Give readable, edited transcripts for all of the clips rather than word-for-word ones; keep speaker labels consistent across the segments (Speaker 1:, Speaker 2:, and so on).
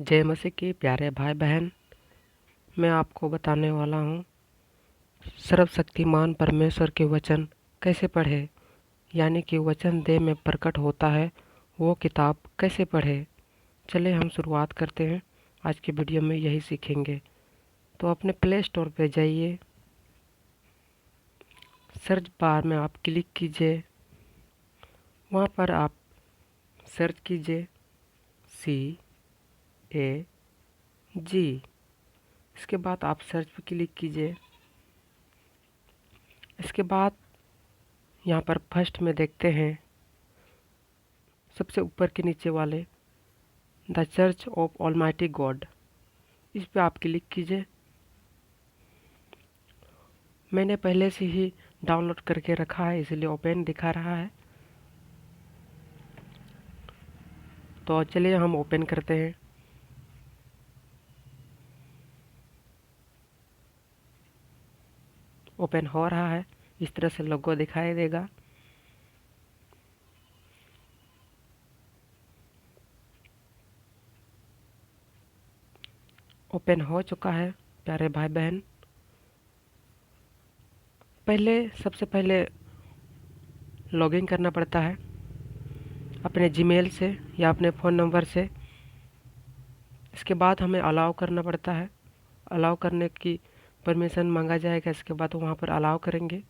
Speaker 1: जय मसीह के प्यारे भाई बहन। मैं आपको बताने वाला हूँ सर्वशक्तिमान परमेश्वर के वचन कैसे पढ़े, यानी कि वचन देह में प्रकट होता है वो किताब कैसे पढ़े। चले हम शुरुआत करते हैं। आज की वीडियो में यही सीखेंगे। तो अपने प्ले स्टोर पे जाइए, सर्च बार में आप क्लिक कीजिए, वहाँ पर आप सर्च कीजिए CAG। इसके बाद आप सर्च पे क्लिक कीजिए। इसके बाद यहाँ पर फर्स्ट में देखते हैं सबसे ऊपर के नीचे वाले the church of almighty God, इस पे आप क्लिक कीजिए। मैंने पहले से ही डाउनलोड करके रखा है इसलिए ओपन दिखा रहा है। तो चलिए हम ओपन करते हैं। ओपन हो रहा है, इस तरह से लोगो दिखाई देगा। ओपन हो चुका है प्यारे भाई बहन। सबसे पहले लॉगिन करना पड़ता है अपने जीमेल से या अपने फ़ोन नंबर से। इसके बाद हमें अलाउ करना पड़ता है। अलाउ करने की परमिशन मांगा जाएगा। इसके बाद वहाँ पर अलाउ करेंगे।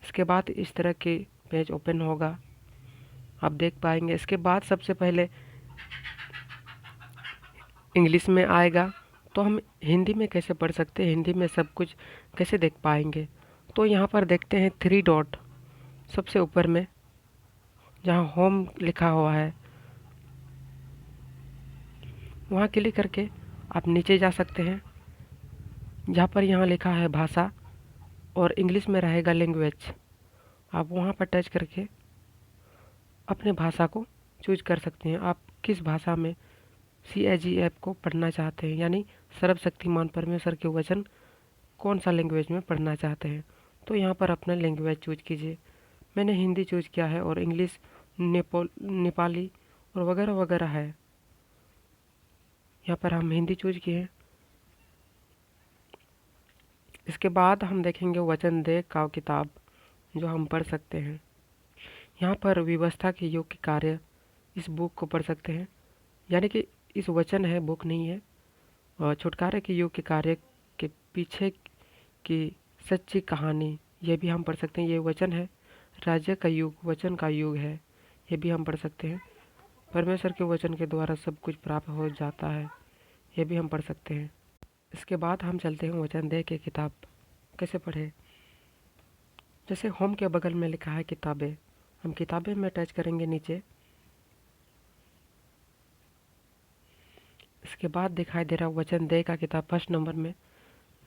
Speaker 1: इसके बाद इस तरह की पेज ओपन होगा, आप देख पाएंगे। इसके बाद सबसे पहले इंग्लिश में आएगा, तो हम हिंदी में कैसे पढ़ सकते हैं, हिंदी में सब कुछ कैसे देख पाएंगे। तो यहाँ पर देखते हैं 3 डॉट सबसे ऊपर में, जहाँ होम लिखा हुआ है, वहाँ क्लिक करके आप नीचे जा सकते हैं। जहाँ पर यहाँ लिखा है भाषा और इंग्लिश में रहेगा लैंग्वेज, आप वहाँ पर टच करके अपने भाषा को चूज कर सकते हैं। आप किस भाषा में CAG ऐप को पढ़ना चाहते हैं, यानी सर्वशक्तिमान परमेश्वर के वचन कौन सा लैंग्वेज में पढ़ना चाहते हैं। तो यहाँ पर अपना लैंग्वेज चूज कीजिए। मैंने हिंदी चूज किया है और इंग्लिश, नेपाली और वगैरह वगैरह है। यहाँ पर हम हिंदी चूज किए हैं। इसके बाद हम देखेंगे वचन दे का किताब, जो हम पढ़ सकते हैं। यहाँ पर व्यवस्था के योग्य कार्य, इस बुक को पढ़ सकते हैं, यानी कि इस वचन है, बुक नहीं है। और छुटकारे के युग के कार्य के पीछे की सच्ची कहानी, ये भी हम पढ़ सकते हैं। ये वचन है। राज्य का युग वचन का युग है, ये भी हम पढ़ सकते हैं। परमेश्वर के वचन के द्वारा सब कुछ प्राप्त हो जाता है, ये भी हम पढ़ सकते हैं। इसके बाद हम चलते हैं वचन दे के किताब कैसे पढ़े। जैसे होम के बगल में लिखा है किताबें, हम किताबें में टच करेंगे नीचे। इसके बाद दिखाई दे रहा है वचन दे का किताब फर्स्ट नंबर में।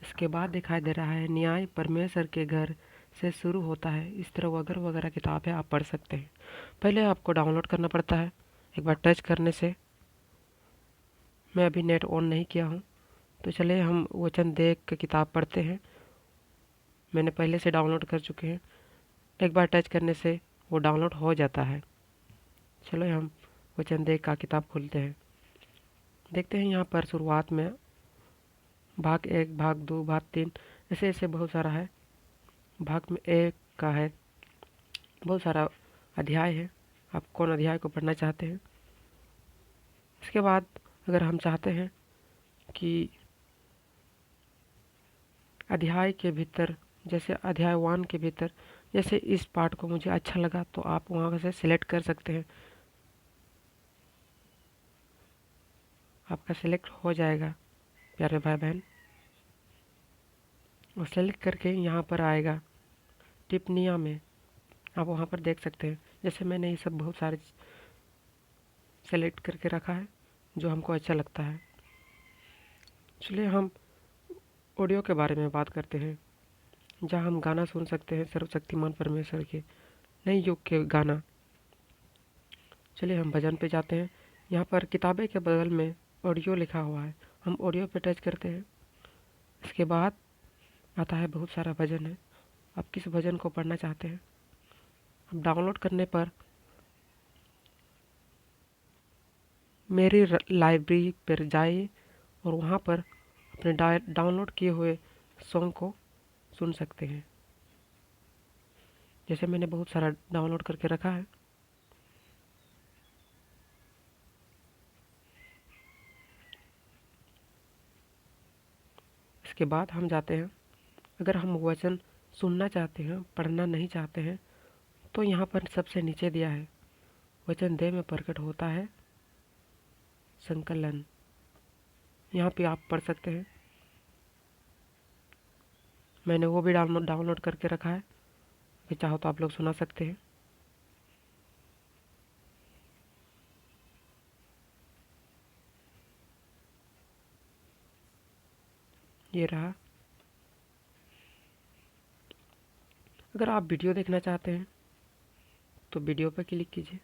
Speaker 1: इसके बाद दिखाई दे रहा है न्याय परमेश्वर के घर से शुरू होता है। इस तरह वगैरह वगैरह किताब है, आप पढ़ सकते हैं। पहले आपको डाउनलोड करना पड़ता है। एक बार टच करने से, मैं अभी नेट ऑन नहीं किया हूँ, तो चलिए हम वचन देख के किताब पढ़ते हैं। मैंने पहले से डाउनलोड कर चुके हैं। एक बार टच करने से वो डाउनलोड हो जाता है। चलो हम वचन देख का किताब खोलते हैं। देखते हैं यहाँ पर शुरुआत में भाग 1, भाग 2, भाग 3, ऐसे ऐसे बहुत सारा है। भाग में 1 का है, बहुत सारा अध्याय है। आप कौन अध्याय को पढ़ना चाहते हैं। इसके बाद अगर हम चाहते हैं कि अध्याय के भीतर, जैसे अध्याय 1 के भीतर, जैसे इस पार्ट को मुझे अच्छा लगा, तो आप वहाँ से सिलेक्ट कर सकते हैं। आपका सिलेक्ट हो जाएगा प्यारे भाई बहन। और सेलेक्ट करके यहाँ पर आएगा टिप्पणियाँ में, आप वहाँ पर देख सकते हैं। जैसे मैंने ये सब बहुत सारे सेलेक्ट करके रखा है जो हमको अच्छा लगता है। चलिए हम ऑडियो के बारे में बात करते हैं, जहाँ हम गाना सुन सकते हैं सर्वशक्तिमान परमेश्वर के नए युग के गाना। चलिए हम भजन पे जाते हैं। यहाँ पर किताबें के बगल में ऑडियो लिखा हुआ है, हम ऑडियो पे टच करते हैं। इसके बाद आता है बहुत सारा भजन है, आप किस भजन को पढ़ना चाहते हैं। हम डाउनलोड करने पर मेरी लाइब्रेरी पर जाइए और वहाँ पर अपने डाउनलोड किए हुए सॉन्ग को सुन सकते हैं। जैसे मैंने बहुत सारा डाउनलोड करके रखा है। इसके बाद हम जाते हैं, अगर हम वचन सुनना चाहते हैं, पढ़ना नहीं चाहते हैं, तो यहाँ पर सबसे नीचे दिया है वचन दे में प्रकट होता है संकलन। यहाँ पे आप पढ़ सकते हैं। मैंने वो भी डाउनलोड करके रखा है, कि चाहो तो आप लोग सुना सकते हैं। ये रहा। अगर आप वीडियो देखना चाहते हैं तो वीडियो पर क्लिक कीजिए।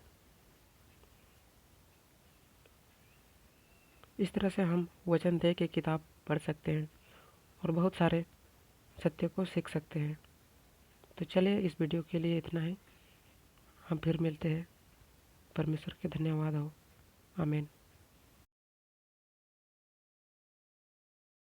Speaker 1: इस तरह से हम वचन दे के किताब पढ़ सकते हैं और बहुत सारे सत्य को सीख सकते हैं। तो चलिए, इस वीडियो के लिए इतना ही। हम फिर मिलते हैं। परमेश्वर के धन्यवाद हो। आमीन।